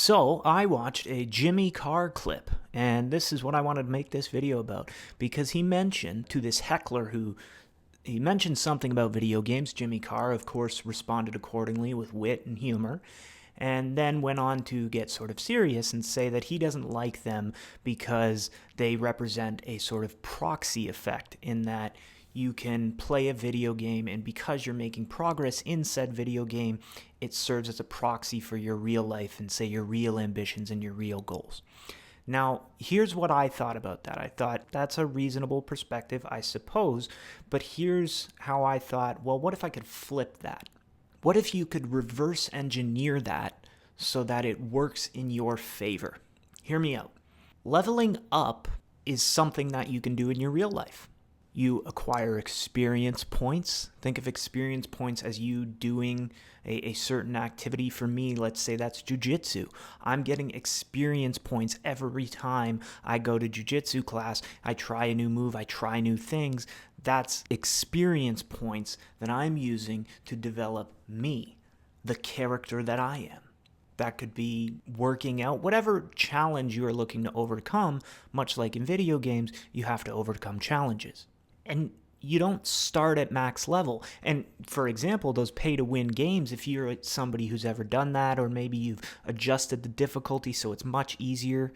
So I watched a Jimmy Carr clip, and this is what I wanted to make this video about, because he mentioned to this heckler he mentioned something about video games. Jimmy Carr, of course, responded accordingly with wit and humor, and then went on to get sort of serious and say that he doesn't like them because they represent a sort of proxy effect in that you can play a video game, and because you're making progress in said video game, it serves as a proxy for your real life and, say, your real ambitions and your real goals. Now, here's what I thought about that. I thought that's a reasonable perspective, I suppose, but here's how I thought, well, what if I could flip that? What if you could reverse engineer that so that it works in your favor? Hear me out. Leveling up is something that you can do in your real life. You acquire experience points. Think of experience points as you doing a certain activity. For me, let's say that's jiu-jitsu. I'm getting experience points every time I go to jiu-jitsu class. I try a new move. I try new things. That's experience points that I'm using to develop me, the character that I am. That could be working out, whatever challenge you are looking to overcome. Much like in video games, you have to overcome challenges. And you don't start at max level. And for example, those pay-to-win games, if you're somebody who's ever done that, or maybe you've adjusted the difficulty so it's much easier,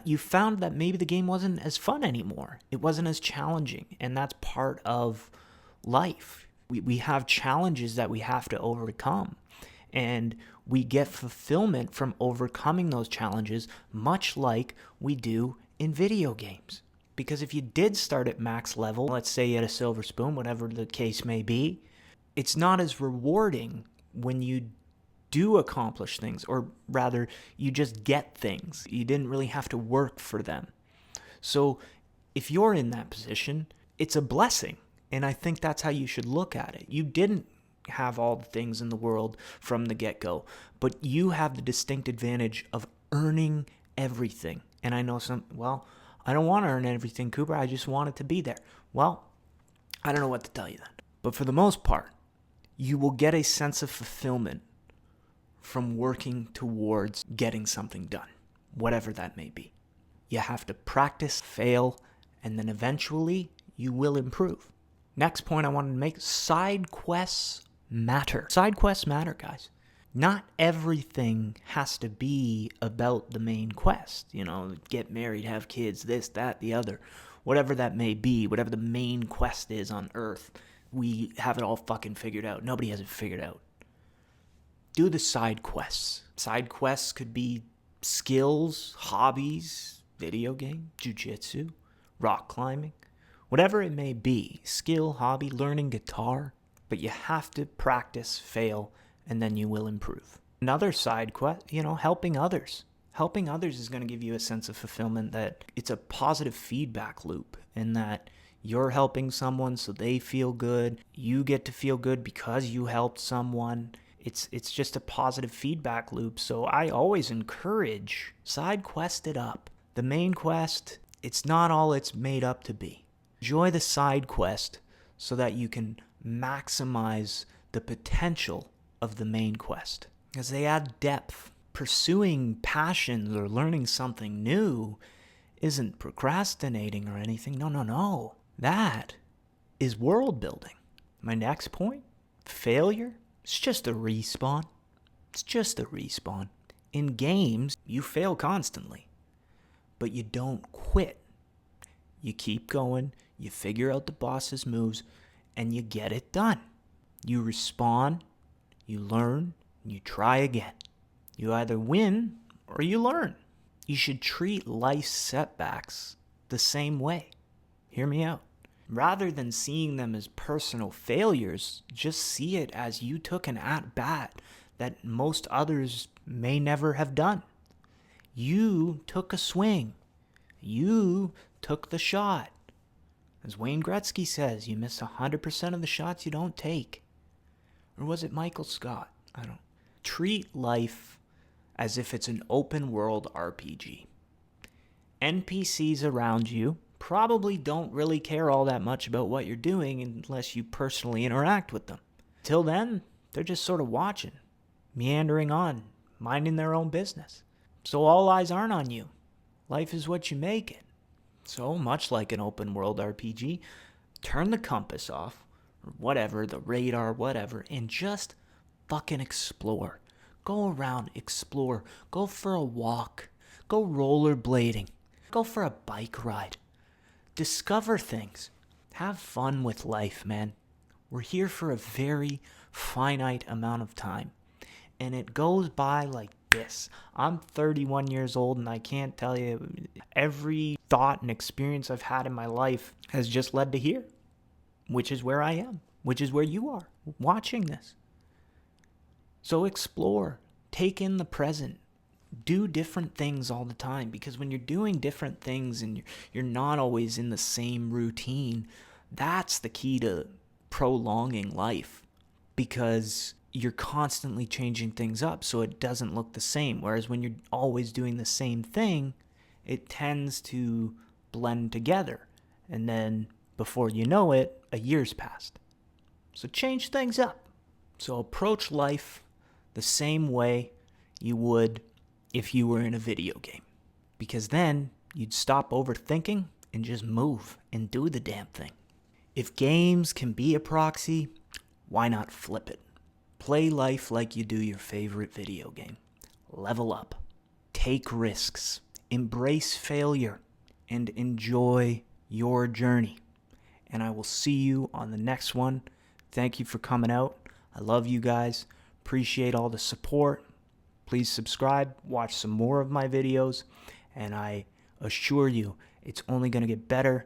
you found that maybe the game wasn't as fun anymore. It wasn't as challenging, and that's part of life. We have challenges that we have to overcome, and we get fulfillment from overcoming those challenges, much like we do in video games. Because if you did start at max level, let's say you had a silver spoon, whatever the case may be, it's not as rewarding when you do accomplish things, or rather, you just get things. You didn't really have to work for them. So if you're in that position, it's a blessing. And I think that's how you should look at it. You didn't have all the things in the world from the get-go, but you have the distinct advantage of earning everything. And I know I don't want to earn everything, Cooper. I just want it to be there. Well, I don't know what to tell you then. But for the most part, you will get a sense of fulfillment from working towards getting something done, whatever that may be. You have to practice, fail, and then eventually you will improve. Next point I wanted to make, side quests matter. Side quests matter, guys. Not everything has to be about the main quest. Get married, have kids, this, that, the other. Whatever that may be, whatever the main quest is on Earth, we have it all fucking figured out. Nobody has it figured out. Do the side quests. Side quests could be skills, hobbies, video game, jiu-jitsu, rock climbing, whatever it may be. Skill, hobby, learning guitar. But you have to practice, fail, and then you will improve. Another side quest, helping others. Helping others is going to give you a sense of fulfillment, that it's a positive feedback loop, in that you're helping someone so they feel good. You get to feel good because you helped someone. It's just a positive feedback loop. So I always encourage side quest it up. The main quest, it's not all it's made up to be. Enjoy the side quest so that you can maximize the potential of the main quest, because they add depth. Pursuing passions or learning something new isn't procrastinating or anything. No. That is world building. My next point, failure, it's just a respawn. It's just a respawn. In games, you fail constantly, but you don't quit. You keep going, you figure out the boss's moves, and you get it done. You respawn, you learn, and you try again. You either win or you learn. You should treat life's setbacks the same way. Hear me out. Rather than seeing them as personal failures, just see it as you took an at-bat that most others may never have done. You took a swing. You took the shot. As Wayne Gretzky says, you miss 100% of the shots you don't take. Or was it Michael Scott? I don't. Treat life as if it's an open world RPG. NPCs around you probably don't really care all that much about what you're doing unless you personally interact with them. Till then, they're just sort of watching, meandering on, minding their own business. So all eyes aren't on you. Life is what you make it. So much like an open world RPG, turn the compass off, or whatever, the radar, whatever, and just fucking explore. Go around, explore. Go for a walk. Go rollerblading. Go for a bike ride. Discover things. Have fun with life, man. We're here for a very finite amount of time. And it goes by like this. I'm 31 years old, and I can't tell you, every thought and experience I've had in my life has just led to here, which is where I am, which is where you are watching this. So explore, take in the present, do different things all the time, because when you're doing different things and you're not always in the same routine, that's the key to prolonging life, because you're constantly changing things up so it doesn't look the same. Whereas when you're always doing the same thing, it tends to blend together. And then before you know it, a year's passed. So change things up. So approach life the same way you would if you were in a video game. Because then you'd stop overthinking and just move and do the damn thing. If games can be a proxy, why not flip it? Play life like you do your favorite video game. Level up. Take risks. Embrace failure. And enjoy your journey. And I will see you on the next one. Thank you for coming out. I love you guys. Appreciate all the support. Please subscribe. Watch some more of my videos. And I assure you, it's only going to get better